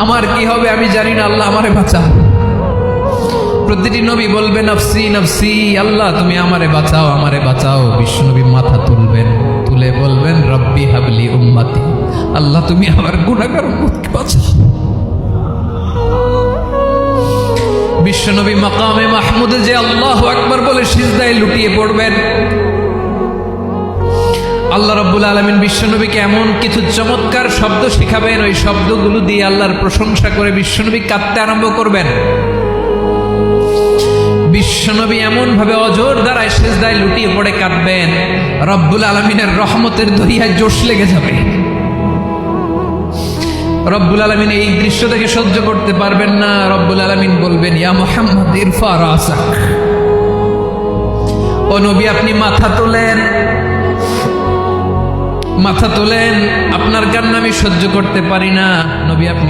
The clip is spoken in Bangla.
আমার কি হবে আমি জানি না, আল্লাহ আমারে বাঁচাও। প্রতিটি নবী বলবে নফসি নফসি, আল্লাহ তুমি আমারে বাঁচাও আমারে বাঁচাও। বিশ্বনবী মাথা তুলবেন, তুলে বলবেন রব্বি হাবলি উম্মতি, আল্লাহ তুমি আমার গুনাহগার উম্মতকে বাঁচাও। বিশ্বনবী মাকামে মাহমুদে যে আল্লাহু আকবার বলে সিজদায় লুটিয়ে পড়বেন, আল্লাহ রাব্বুল আলামিন বিশ্বনবীকে এমন কিছু চমৎকার শব্দ শিখাবেন, ওই শব্দগুলো দিয়ে আল্লাহর প্রশংসা করে বিশ্বনবী কাঁদতে আরম্ভ করবেন। বিশ্বনবী এমন ভাবে অজর দ্বারায় সিজদায় লুটিয়ে পড়ে কাঁদবেন, রব্বুল আলামিনের রহমতের দরিয়ায় জোশ লেগে যাবে। রব্বুল আলামিন এই দৃশ্য থেকে সহ্য করতে পারবেন না। রব্বুল আলামিন বলবেন ইয়া মুহাম্মদ ইরফা রাসাক, ও নবী আপনি মাথা তোলেন, মাথা তোলেন, আপনার কান্না আমি সহ্য করতে পারি না। নবী আপনি